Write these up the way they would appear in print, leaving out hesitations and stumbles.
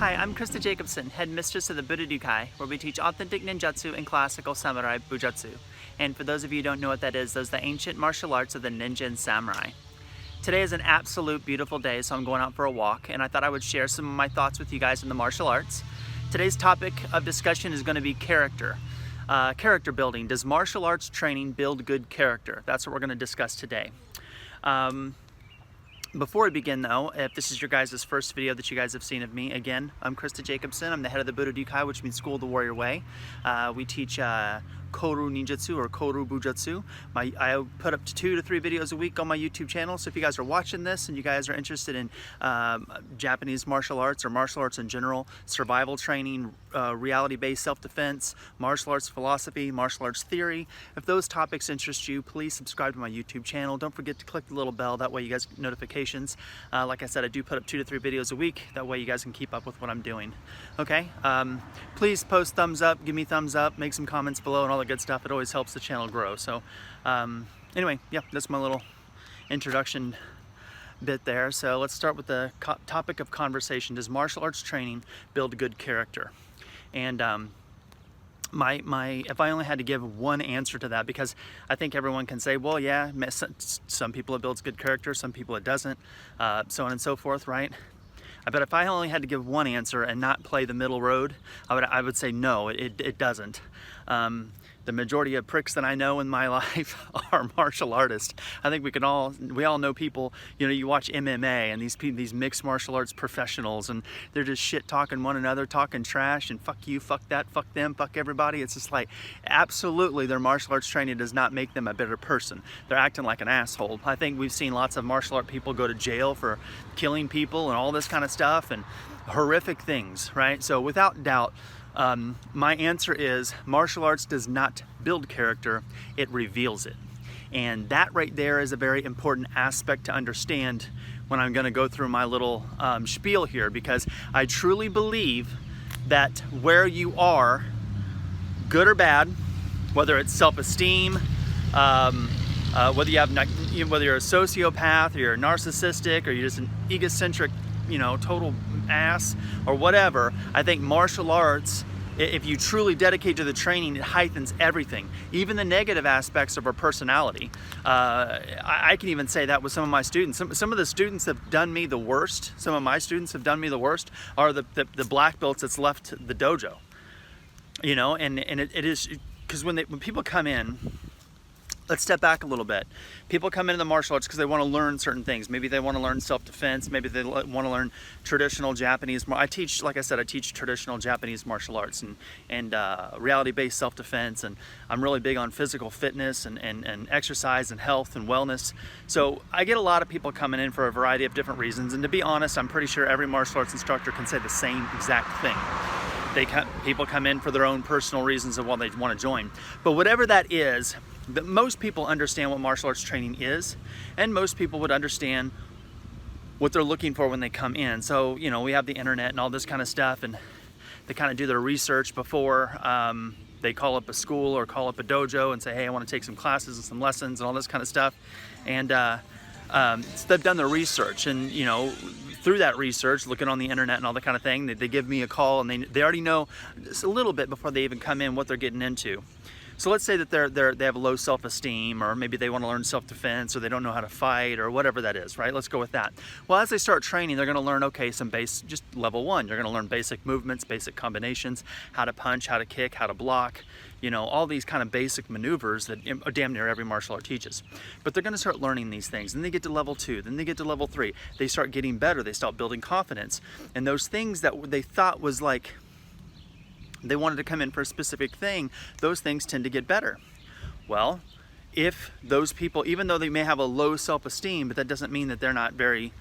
Hi, I'm Christa Jacobson, head mistress of the Budo, where we teach authentic ninjutsu and classical samurai Bujutsu. And for those of you who don't know what that is, those are the ancient martial arts of the ninja and samurai. Today is an absolute beautiful day, so I'm going out for a walk, and I thought I would share some of my thoughts with you guys in the martial arts. Today's topic of discussion is going to be character. Character building. Does martial arts training build good character? That's what we're going to discuss today. Before we begin though, if this is your guys' first video that you guys have seen of me, again, I'm Christa Jacobson. I'm the head of the Budo, which means School of the Warrior Way. We teach koryu ninjutsu or koryu bujutsu. I put up to 2 to 3 videos a week on my YouTube channel, so if you guys are watching this and you guys are interested in Japanese martial arts or martial arts in general, survival training, reality-based self-defense, martial arts philosophy, martial arts theory, if those topics interest you, please subscribe to my YouTube channel. Don't forget to click the little bell, that way you guys get notifications. Like I said, I do put up 2 to 3 videos a week, that way you guys can keep up with what I'm doing. Okay, please post thumbs up, give me thumbs up, make some comments below and all the good stuff. It always helps the channel grow. So anyway, yeah, that's my little introduction bit there. So let's start with the topic of conversation. Does martial arts training build good character? And if I only had to give one answer to that, because I think everyone can say, well, yeah, some people it builds good character, some people it doesn't, so on and so forth, right? But if I only had to give one answer and not play the middle road, I would say no, it doesn't. The majority of pricks that I know in my life are martial artists. I think we all know people, you know, you watch MMA and these mixed martial arts professionals, and they're just shit talking one another, talking trash and fuck you, fuck that, fuck them, fuck everybody. It's just like, absolutely their martial arts training does not make them a better person. They're acting like an asshole. I think we've seen lots of martial art people go to jail for killing people and all this kind of stuff and horrific things, right? So without doubt, my answer is martial arts does not build character, it reveals it. And that right there is a very important aspect to understand when I'm going to go through my little spiel here, because I truly believe that where you are, good or bad, whether it's self-esteem, whether you're a sociopath or you're narcissistic or you're just an egocentric, you know, total ass or whatever, I think martial arts, if you truly dedicate to the training, it heightens everything, even the negative aspects of our personality. I can even say that with some of my students. Some of the students that have done me the worst, some of my students have done me the worst, are the black belts that's left the dojo. You know, and it is, because when people come in, let's step back a little bit. People come into the martial arts because they want to learn certain things. Maybe they want to learn self-defense. Maybe they want to learn traditional Japanese. I teach, like I said, I teach traditional Japanese martial arts and reality-based self-defense. And I'm really big on physical fitness and exercise and health and wellness. So I get a lot of people coming in for a variety of different reasons. And to be honest, I'm pretty sure every martial arts instructor can say the same exact thing. People come in for their own personal reasons of why they want to join. But whatever that is, most people understand what martial arts training is, and most people would understand what they're looking for when they come in. So, you know, we have the internet and all this kind of stuff, and they kind of do their research before they call up a school or call up a dojo and say, hey, I want to take some classes and some lessons and all this kind of stuff. And so they've done their research, and, you know, through that research, looking on the internet and all that kind of thing, they give me a call, and they already know just a little bit before they even come in what they're getting into. So let's say that they have a low self-esteem, or maybe they want to learn self-defense, or they don't know how to fight, or whatever that is, right? Let's go with that. Well, as they start training, they're going to learn, okay, just level 1. You're going to learn basic movements, basic combinations, how to punch, how to kick, how to block, you know, all these kind of basic maneuvers that damn near every martial art teaches. But they're going to start learning these things. Then they get to level 2, then they get to level 3. They start getting better, they start building confidence. And those things that they thought was like, they wanted to come in for a specific thing, those things tend to get better. Well, if those people, even though they may have a low self-esteem, but that doesn't mean that they're not very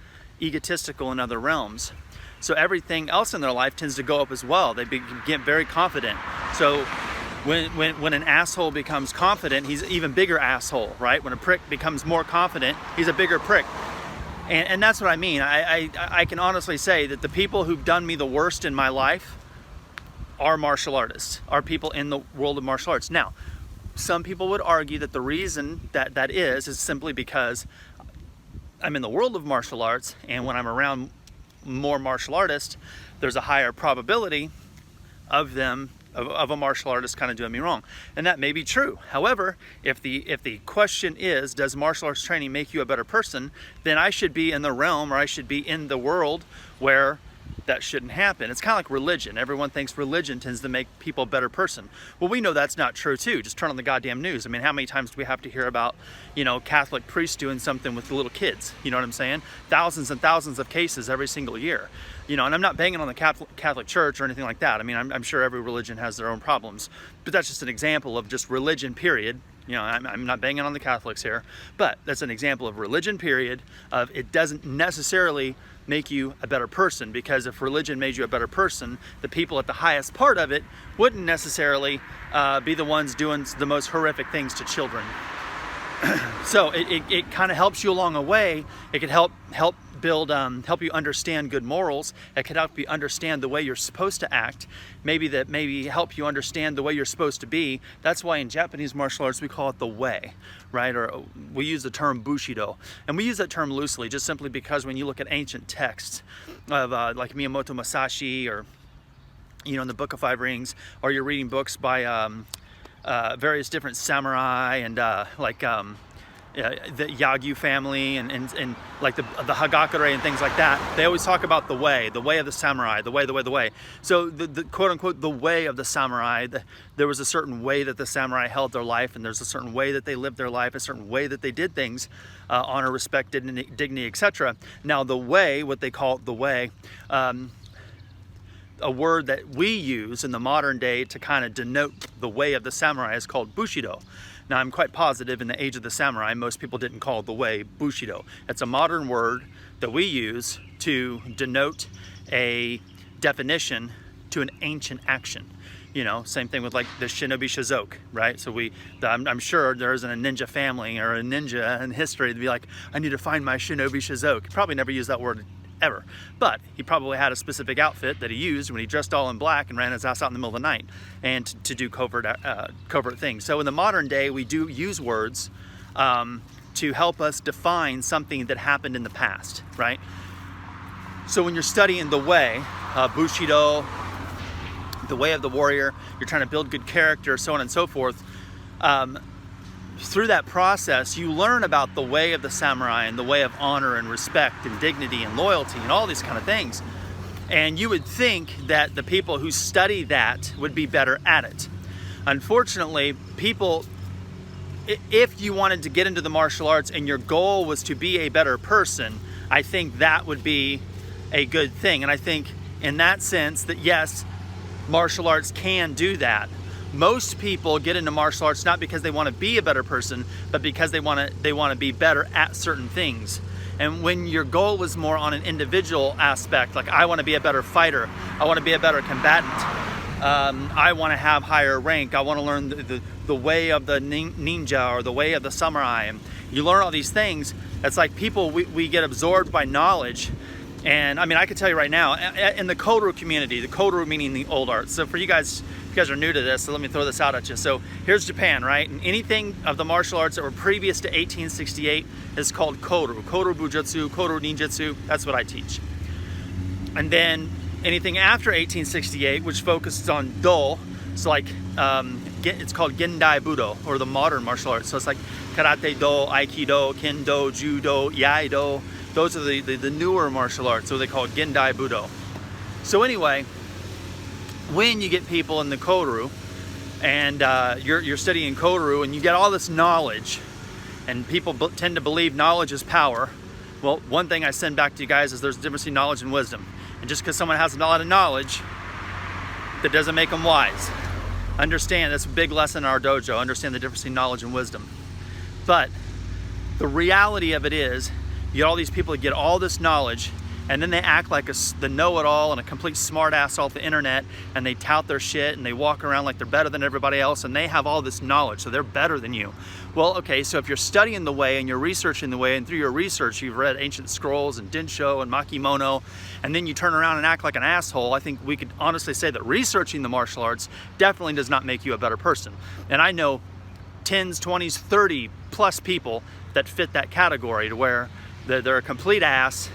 egotistical in other realms. So everything else in their life tends to go up as well. They get very confident. So when an asshole becomes confident, he's an even bigger asshole, right? When a prick becomes more confident, he's a bigger prick. And that's what I mean. I can honestly say that the people who've done me the worst in my life are martial artists, are people in the world of martial arts. Now, some people would argue that the reason that is simply because I'm in the world of martial arts, and when I'm around more martial artists, there's a higher probability of a martial artist kind of doing me wrong. And that may be true. However, if the question is, does martial arts training make you a better person, then I should be in the realm, or I should be in the world where that shouldn't happen. It's kind of like religion. Everyone thinks religion tends to make people a better person. Well, we know that's not true too. Just turn on the goddamn news. I mean, how many times do we have to hear about, Catholic priests doing something with the little kids? You know what I'm saying? Thousands and thousands of cases every single year. And I'm not banging on the Catholic Church or anything like that. I mean, I'm sure every religion has their own problems, but that's just an example of just religion, period. I'm not banging on the Catholics here, but that's an example of religion, period, of it doesn't necessarily make you a better person, because if religion made you a better person, the people at the highest part of it wouldn't necessarily be the ones doing the most horrific things to children. So it kind of helps you along the way. It could help help you understand good morals. It could help you understand the way you're supposed to act. Maybe help you understand the way you're supposed to be. That's why in Japanese martial arts we call it the way, right? Or we use the term Bushido, and we use that term loosely, just simply because when you look at ancient texts of like Miyamoto Musashi, or in the Book of Five Rings, or you're reading books by various different samurai and the Yagyu family and like the Hagakure and things like that, they always talk about the way of the samurai, the way. So the quote unquote, the way of the samurai, there was a certain way that the samurai held their life, and there's a certain way that they lived their life, a certain way that they did things, honor, respect, dignity, etc. Now the way, what they call the way, a word that we use in the modern day to kind of denote the way of the samurai is called Bushido. Now, I'm quite positive in the age of the samurai, most people didn't call it the way Bushido. It's a modern word that we use to denote a definition to an ancient action. Same thing with like the shinobi shizoke, right? So I'm sure there isn't a ninja family or a ninja in history to be like, I need to find my shinobi shizoke. Probably never used that word ever, but he probably had a specific outfit that he used when he dressed all in black and ran his ass out in the middle of the night and to do covert things. So in the modern day, we do use words to help us define something that happened in the past, right? So when you're studying the way, Bushido, the way of the warrior, you're trying to build good character, so on and so forth. Through that process, you learn about the way of the samurai and the way of honor and respect and dignity and loyalty and all these kind of things. And you would think that the people who study that would be better at it. Unfortunately, people, if you wanted to get into the martial arts and your goal was to be a better person, I think that would be a good thing. And I think in that sense that yes, martial arts can do that. Most people get into martial arts not because they want to be a better person, but because they want to be better at certain things. And when your goal is more on an individual aspect, like I want to be a better fighter, I want to be a better combatant, I want to have higher rank, I want to learn the way of the ninja or the way of the samurai, and you learn all these things. It's like people, we get absorbed by knowledge. And I mean, I can tell you right now, in the koryu community, the koryu meaning the old arts. So for you guys are new to this, so let me throw this out at you. So here's Japan, right? And anything of the martial arts that were previous to 1868 is called koryu. Koryu Bujutsu, koryu Ninjutsu, that's what I teach. And then anything after 1868, which focuses on do, so like, it's called Gendai Budo, or the modern martial arts. So it's like karate do, aikido, kendo, judo, iaido. Those are the newer martial arts, so they call it Gendai Budo. So anyway, when you get people in the koryu, and you're studying koryu, and you get all this knowledge, and people tend to believe knowledge is power. Well, one thing I send back to you guys is there's a difference between knowledge and wisdom. And just because someone has a lot of knowledge, that doesn't make them wise. Understand, that's a big lesson in our dojo, understand the difference between knowledge and wisdom. But the reality of it is, you get all these people that get all this knowledge, and then they act like the know-it-all and a complete smart-ass off the internet, and they tout their shit, and they walk around like they're better than everybody else, and they have all this knowledge, so they're better than you. Well, okay, so if you're studying the way and you're researching the way, and through your research you've read ancient scrolls and Dinsho and Makimono, and then you turn around and act like an asshole, I think we could honestly say that researching the martial arts definitely does not make you a better person. And I know 10s, 20s, 30 plus people that fit that category, to where they're a complete ass,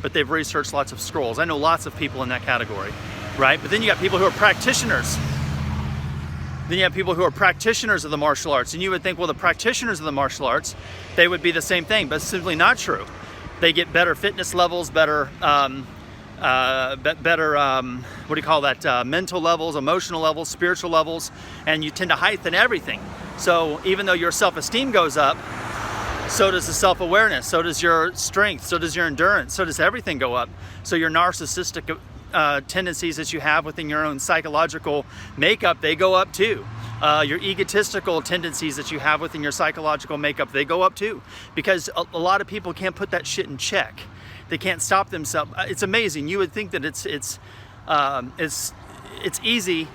but they've researched lots of scrolls. I know lots of people in that category, right? But then you got people who are practitioners. Then you have people who are practitioners of the martial arts, and you would think, well, the practitioners of the martial arts, they would be the same thing, but it's simply not true. They get better fitness levels, better, what do you call that? Mental levels, emotional levels, spiritual levels, and you tend to heighten everything. So even though your self-esteem goes up, so does the self-awareness, so does your strength, so does your endurance, so does everything go up. So your narcissistic tendencies that you have within your own psychological makeup, they go up too. Your egotistical tendencies that you have within your psychological makeup, they go up too. Because a lot of people can't put that shit in check. They can't stop themselves. It's amazing. You would think that it's easy,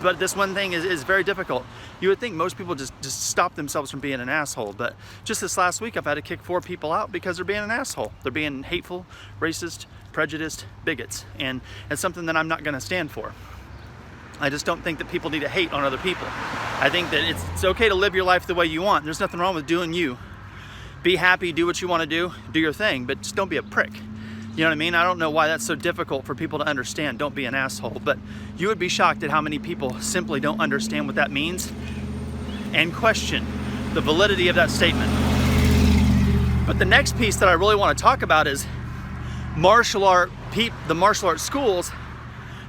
but this one thing is very difficult. You would think most people just stop themselves from being an asshole, but just this last week I've had to kick 4 people out because they're being an asshole. They're being hateful, racist, prejudiced, bigots, and it's something that I'm not going to stand for. I just don't think that people need to hate on other people. I think that it's okay to live your life the way you want. There's nothing wrong with doing you. Be happy, do what you want to do your thing, but just don't be a prick. You know what I mean? I don't know why that's so difficult for people to understand. Don't be an asshole. But you would be shocked at how many people simply don't understand what that means and question the validity of that statement. But the next piece that I really want to talk about is the martial art schools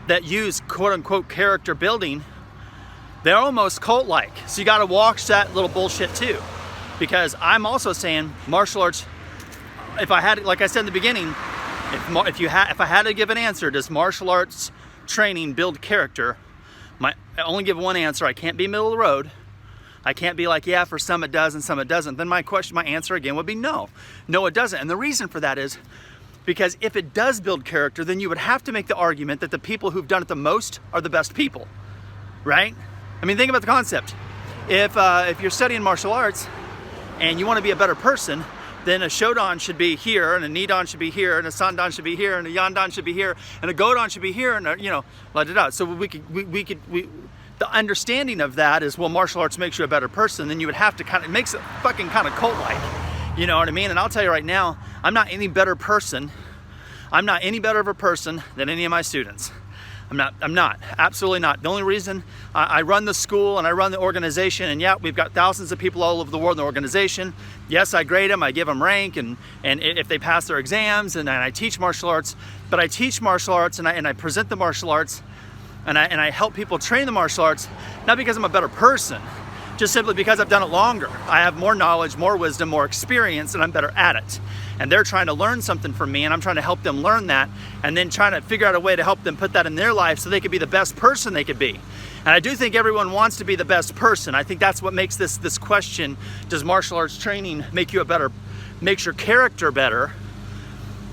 that use quote unquote character building. They're almost cult-like. So you got to watch that little bullshit too. Because I'm also saying martial arts, if I had, like I said in the beginning, if I had to give an answer, does martial arts training build character? I only give one answer. I can't be middle of the road. I can't be like, yeah, for some it does and some it doesn't. Then my answer again would be no. No, it doesn't. And the reason for that is because if it does build character, then you would have to make the argument that the people who've done it the most are the best people, right? I mean, think about the concept. If you're studying martial arts and you want to be a better person, then a Shodan should be here, and a Nidan should be here, and a Sandan should be here, and a Yandan should be here, and a Godan should be here, and So the understanding of that is, well, martial arts makes you a better person. Then you would have to it makes it fucking kind of cult-like. You know what I mean? And I'll tell you right now, I'm not any better person. I'm not any better of a person than any of my students. I'm not, absolutely not. The only reason I run the school and I run the organization, and yeah, we've got thousands of people all over the world in the organization. Yes, I grade them, I give them rank, and if they pass their exams, and I teach martial arts, but I teach martial arts and I present the martial arts, and I help people train the martial arts, not because I'm a better person, just simply because I've done it longer. I have more knowledge, more wisdom, more experience, and I'm better at it. And they're trying to learn something from me, and I'm trying to help them learn that, and then trying to figure out a way to help them put that in their life so they could be the best person they could be. And I do think everyone wants to be the best person. I think that's what makes this question, does martial arts training make you makes your character better?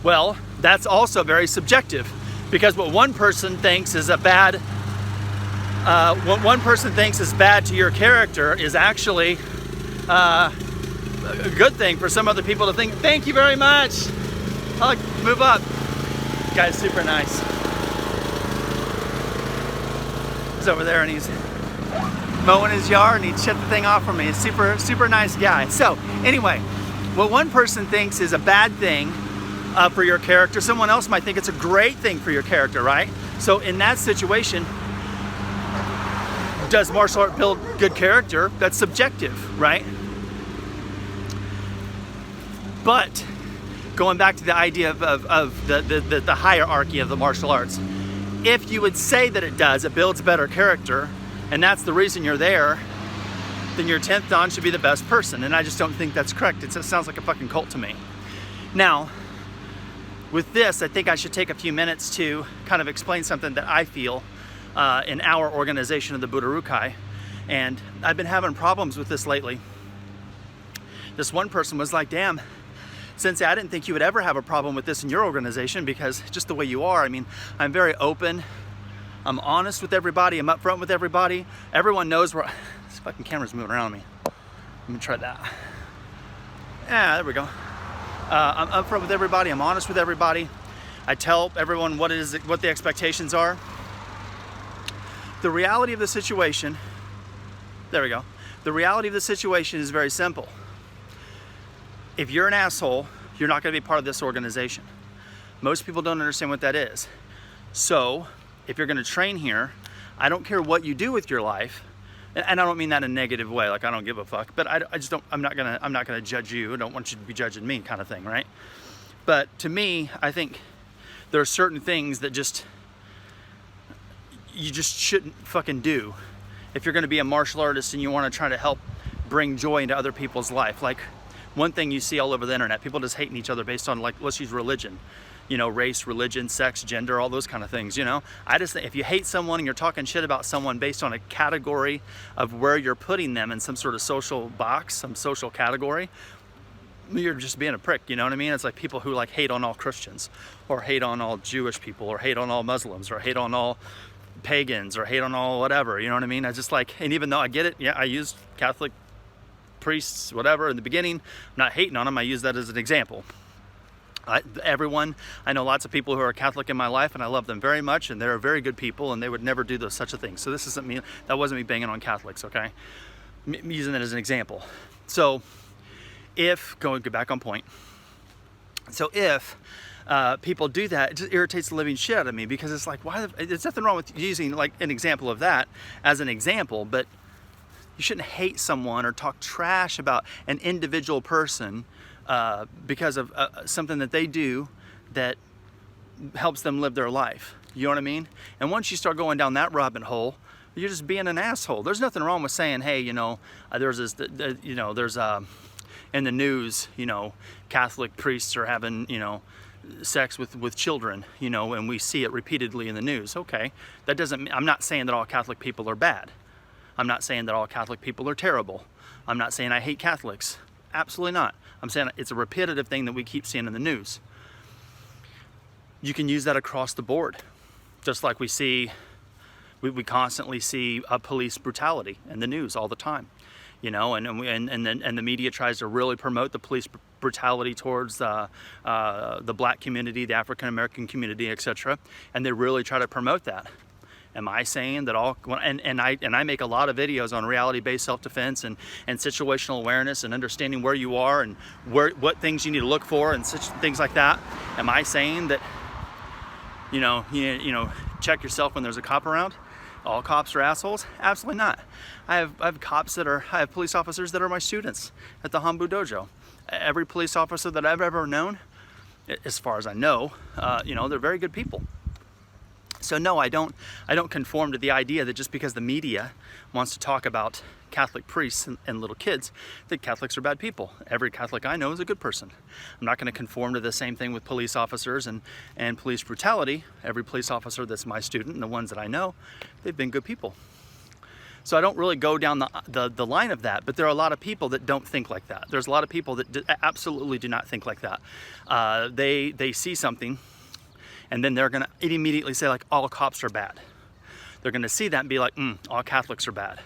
Well, that's also very subjective, because what one person thinks is bad to your character is actually a good thing for some other people to think, thank you very much. I'll move up. Guy's super nice. He's over there and he's mowing his yard and he shut the thing off for me. He's super nice guy. So anyway, what one person thinks is a bad thing for your character, someone else might think it's a great thing for your character, right? So in that situation, does martial art build good character? That's subjective, right? But going back to the idea of the hierarchy of the martial arts, if you would say that it does, it builds better character, and that's the reason you're there, then your 10th Dan should be the best person. And I just don't think that's correct. It sounds like a fucking cult to me. Now, with this, I think I should take a few minutes to kind of explain something that I feel in our organization of the Budo. And I've been having problems with this lately. This one person was like, damn, Sensei, I didn't think you would ever have a problem with this in your organization, because just the way you are. I mean, I'm very open. I'm honest with everybody. I'm upfront with everybody. Everyone knows where... This fucking camera's moving around me. Let me try that. Yeah, there we go. I'm upfront with everybody. I'm honest with everybody. I tell everyone what the expectations are. The reality of the situation... There we go. The reality of the situation is very simple. If you're an asshole, you're not going to be part of this organization. Most people don't understand what that is. So if you're going to train here, I don't care what you do with your life, and I don't mean that in a negative way, like I don't give a fuck, but I just don't, I'm not gonna judge you. I don't want you to be judging me, kind of thing, right? But to me, I think there are certain things that you just shouldn't fucking do if you're going to be a martial artist and you want to try to help bring joy into other people's life. Like one thing you see all over the internet, people just hating each other based on, like, let's use religion, you know, race, religion, sex, gender, all those kind of things, you know. I just think if you hate someone and you're talking shit about someone based on a category of where you're putting them in some sort of social box, some social category, you're just being a prick, you know what I mean? It's like people who like hate on all Christians, or hate on all Jewish people, or hate on all Muslims, or hate on all pagans, or hate on all whatever, you know what I mean? I just like, and even though I get it, yeah, I used Catholic priests, whatever, in the beginning, I'm not hating on them, I use that as an example. I know lots of people who are Catholic in my life, and I love them very much, and they're very good people, and they would never do such a thing. So this isn't me, that wasn't me banging on Catholics, okay? I'm using that as an example. So if, going back on point, so if people do that, it just irritates the living shit out of me, because it's like, there's nothing wrong with using like an example of that as an example, but you shouldn't hate someone or talk trash about an individual person because of something that they do that helps them live their life. You know what I mean? And once you start going down that rabbit hole, you're just being an asshole. There's nothing wrong with saying, hey, you know, there's in the news, you know, Catholic priests are having, you know, sex with children, you know, and we see it repeatedly in the news. Okay, that doesn't, I'm not saying that all Catholic people are bad. I'm not saying that all Catholic people are terrible. I'm not saying I hate Catholics. Absolutely not. I'm saying it's a repetitive thing that we keep seeing in the news. You can use that across the board. Just like we constantly see police brutality in the news all the time. You know, and the media tries to really promote the police brutality towards the black community, the African American community, etc. And they really try to promote that. Am I saying that all? And I make a lot of videos on reality-based self-defense and situational awareness and understanding where you are and what things you need to look for and such things like that. Am I saying that you know check yourself when there's a cop around? All cops are assholes? Absolutely not. I have police officers that are my students at the Hanbu Dojo. Every police officer that I've ever known, as far as I know, you know, they're very good people. So no, I don't conform to the idea that just because the media wants to talk about Catholic priests and little kids, that Catholics are bad people. Every Catholic I know is a good person. I'm not going to conform to the same thing with police officers and police brutality. Every police officer that's my student and the ones that I know, they've been good people. So I don't really go down the line of that, but there are a lot of people that don't think like that. There's a lot of people that absolutely do not think like that. They see something, and then they're gonna immediately say like, all cops are bad. They're gonna see that and be like, all Catholics are bad.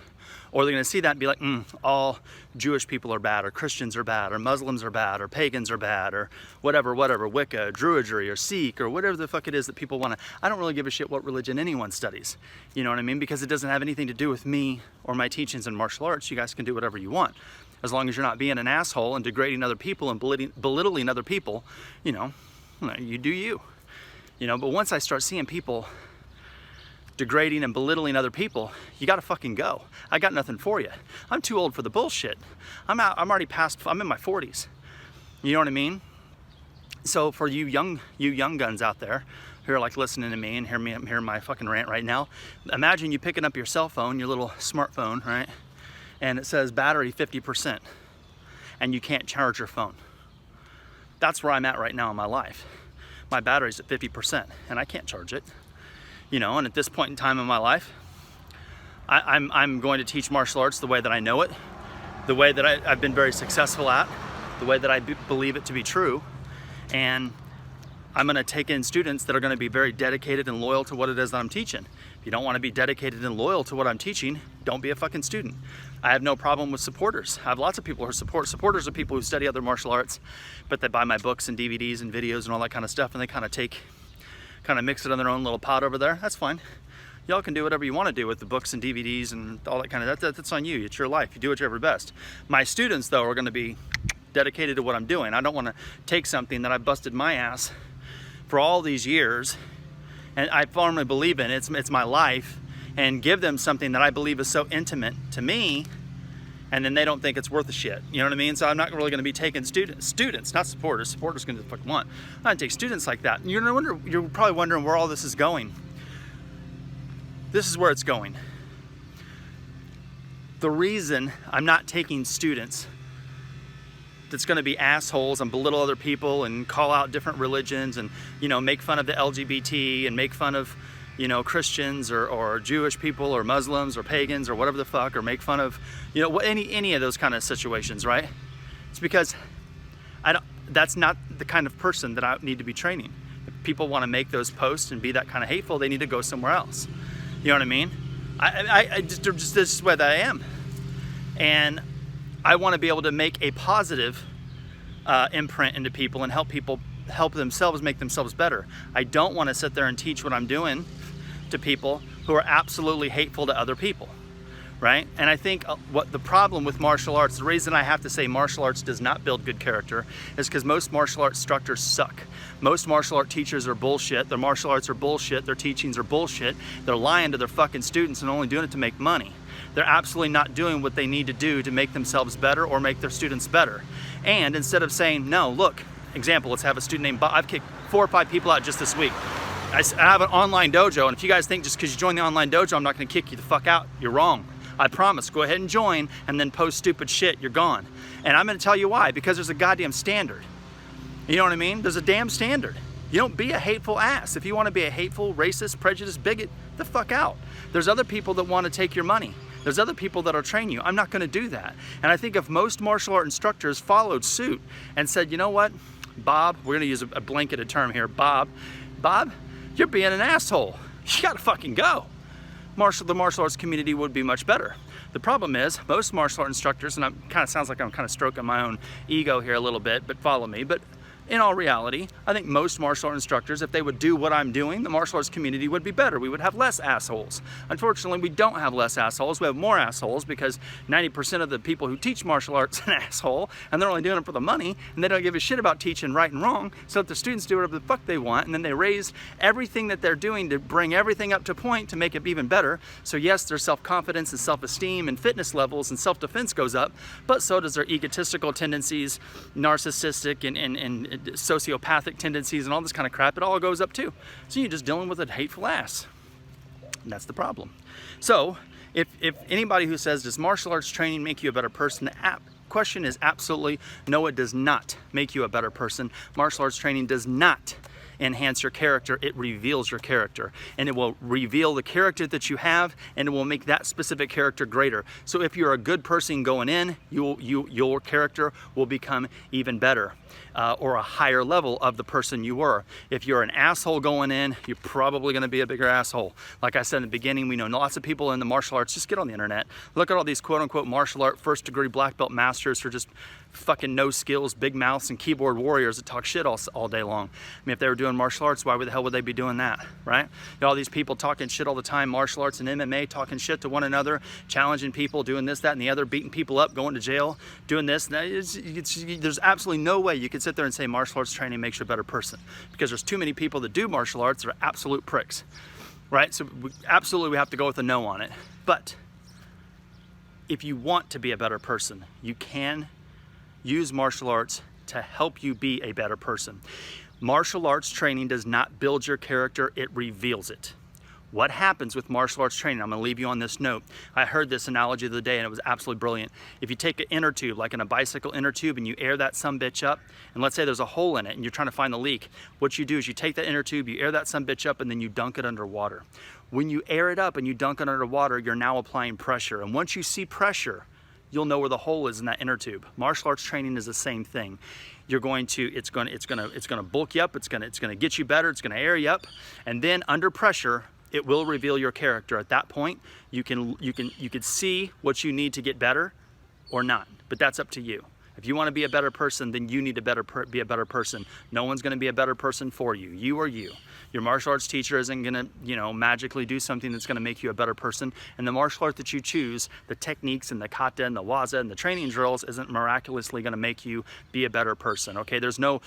Or they're gonna see that and be like, all Jewish people are bad, or Christians are bad, or Muslims are bad, or pagans are bad, or whatever, Wicca, Druidry, or Sikh, or whatever the fuck it is that people wanna. I don't really give a shit what religion anyone studies. You know what I mean? Because it doesn't have anything to do with me or my teachings in martial arts. You guys can do whatever you want. As long as you're not being an asshole and degrading other people and belittling other people, you know, you do you. You know, but once I start seeing people degrading and belittling other people, you gotta fucking go. I got nothing for you. I'm too old for the bullshit. I'm already past, I'm in my 40s. You know what I mean? So for you young guns out there who are like listening to me and hear my fucking rant right now, imagine you picking up your cell phone, your little smartphone, right? And it says battery 50%, and you can't charge your phone. That's where I'm at right now in my life. My battery's at 50% and I can't charge it. You know, and at this point in time in my life, I'm going to teach martial arts the way that I know it, the way that I've been very successful at, the way that I believe it to be true. And I'm gonna take in students that are gonna be very dedicated and loyal to what it is that I'm teaching. If you don't wanna be dedicated and loyal to what I'm teaching, don't be a fucking student. I have no problem with supporters. I have lots of people who support. Supporters are people who study other martial arts, but they buy my books and DVDs and videos and all that kind of stuff, and they kind of mix it in their own little pot over there. That's fine. Y'all can do whatever you want to do with the books and DVDs and all that kind of, that's on you. It's your life. You do what you're ever best. My students, though, are going to be dedicated to what I'm doing. I don't want to take something that I busted my ass for all these years, and I firmly believe in it, it's my life, and give them something that I believe is so intimate to me, and then they don't think it's worth a shit. You know what I mean? So I'm not really going to be taking students, not supporters. Supporters going to fucking want. I'm going to take students like that. And you're probably wondering where all this is going. This is where it's going. The reason I'm not taking students that's going to be assholes and belittle other people and call out different religions and, you know, make fun of the LGBT and make fun of, you know, Christians or Jewish people or Muslims or pagans or whatever the fuck, or make fun of, you know, any of those kind of situations, right? It's because that's not the kind of person that I need to be training. If people want to make those posts and be that kind of hateful, they need to go somewhere else. You know what I mean? I just this is where I am. And I want to be able to make a positive imprint into people and help themselves make themselves better. I don't want to sit there and teach what I'm doing to people who are absolutely hateful to other people, right? And I think what the problem with martial arts, the reason I have to say martial arts does not build good character, is because most martial arts instructors suck. Most martial art teachers are bullshit. Their martial arts are bullshit. Their teachings are bullshit. They're lying to their fucking students and only doing it to make money. They're absolutely not doing what they need to do to make themselves better or make their students better. And instead of saying, no, look, example, let's have a student named Bob. I've kicked 4 or 5 people out just this week. I have an online dojo, and if you guys think just because you join the online dojo, I'm not going to kick you the fuck out, you're wrong. I promise. Go ahead and join, and then post stupid shit, you're gone. And I'm going to tell you why, because there's a goddamn standard. You know what I mean? There's a damn standard. You don't be a hateful ass. If you want to be a hateful, racist, prejudiced, bigot, the fuck out. There's other people that want to take your money. There's other people that'll train you. I'm not going to do that. And I think if most martial art instructors followed suit and said, you know what, Bob, we're going to use a blanketed term here, Bob, you're being an asshole. You got to fucking go. The martial arts community would be much better. The problem is most martial art instructors, and it kind of sounds like I'm kind of stroking my own ego here a little bit, but follow me. But in all reality, I think most martial art instructors, if they would do what I'm doing, the martial arts community would be better. We would have less assholes. Unfortunately, we don't have less assholes. We have more assholes because 90% of the people who teach martial arts are an asshole, and they're only doing it for the money, and they don't give a shit about teaching right and wrong, so let the students do whatever the fuck they want, and then they raise everything that they're doing to bring everything up to point to make it even better. So yes, their self-confidence and self-esteem and fitness levels and self-defense goes up, but so does their egotistical tendencies, narcissistic and sociopathic tendencies and all this kind of crap. It all goes up too. So you're just dealing with a hateful ass. And that's the problem. So if anybody who says, does martial arts training make you a better person? The question is absolutely no, it does not make you a better person. Martial arts training does not enhance your character. It reveals your character, and it will reveal the character that you have, and it will make that specific character greater. So if you're a good person going in, your character will become even better, or a higher level of the person you were. If you're an asshole going in, you're probably going to be a bigger asshole. Like I said in the beginning, we know lots of people in the martial arts. Just get on the internet, look at all these quote-unquote martial art first-degree black belt masters who are just fucking no skills, big mouths, and keyboard warriors that talk shit all day long. I mean, if they were doing martial arts, why the hell would they be doing that, right? You know, all these people talking shit all the time, martial arts and MMA, talking shit to one another, challenging people, doing this, that, and the other, beating people up, going to jail, doing this. There's absolutely no way you could sit there and say martial arts training makes you a better person, because there's too many people that do martial arts that are absolute pricks, right? So we have to go with a no on it. But if you want to be a better person, you can use martial arts to help you be a better person. Martial arts training does not build your character, it reveals it. What happens with martial arts training? I'm going to leave you on this note. I heard this analogy the other day and it was absolutely brilliant. If you take an inner tube, like in a bicycle inner tube, and you air that sumbitch up, and let's say there's a hole in it and you're trying to find the leak, what you do is you take that inner tube, you air that sumbitch up, and then you dunk it underwater. When you air it up and you dunk it underwater, you're now applying pressure. And once you see pressure, you'll know where the hole is in that inner tube. Martial arts training is the same thing. You're going to, it's going to bulk you up, it's going to get you better, it's going to air you up, and then under pressure, it will reveal your character. At that point, you can see what you need to get better or not, but that's up to you. If you want to be a better person, then you need to be a better person. No one's going to be a better person for you. You are you. Your martial arts teacher isn't going to, you know, magically do something that's going to make you a better person. And the martial art that you choose, the techniques and the kata and the waza and the training drills isn't miraculously going to make you be a better person. Okay, there's no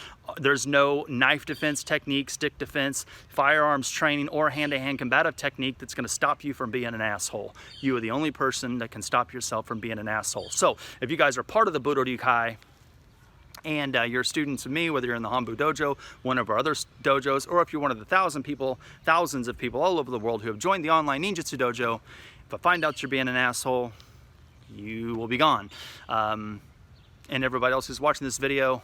knife defense technique, stick defense, firearms training, or hand-to-hand combative technique that's going to stop you from being an asshole. You are the only person that can stop yourself from being an asshole. So if you guys are part of the Budo Ryukai, and you're students of me, whether you're in the Hanbu Dojo, one of our other dojos, or if you're one of the thousands of people all over the world who have joined the online Ninjutsu Dojo, if I find out you're being an asshole, you will be gone. And everybody else who's watching this video,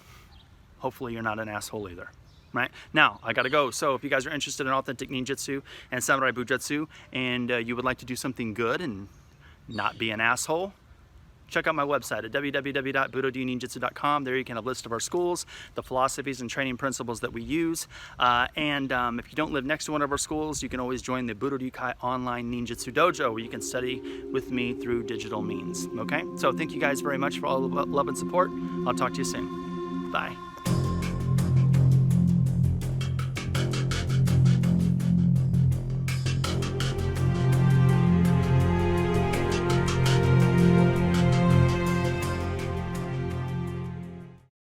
hopefully you're not an asshole either. Right? Now, I gotta go. So if you guys are interested in authentic ninjutsu and samurai bujutsu, and you would like to do something good and not be an asshole, check out my website at www.budoninjutsu.com. There you can have a list of our schools, the philosophies and training principles that we use. And if you don't live next to one of our schools, you can always join the Budo Ryukai online Ninjutsu Dojo, where you can study with me through digital means. Okay? So thank you guys very much for all the love and support. I'll talk to you soon. Bye.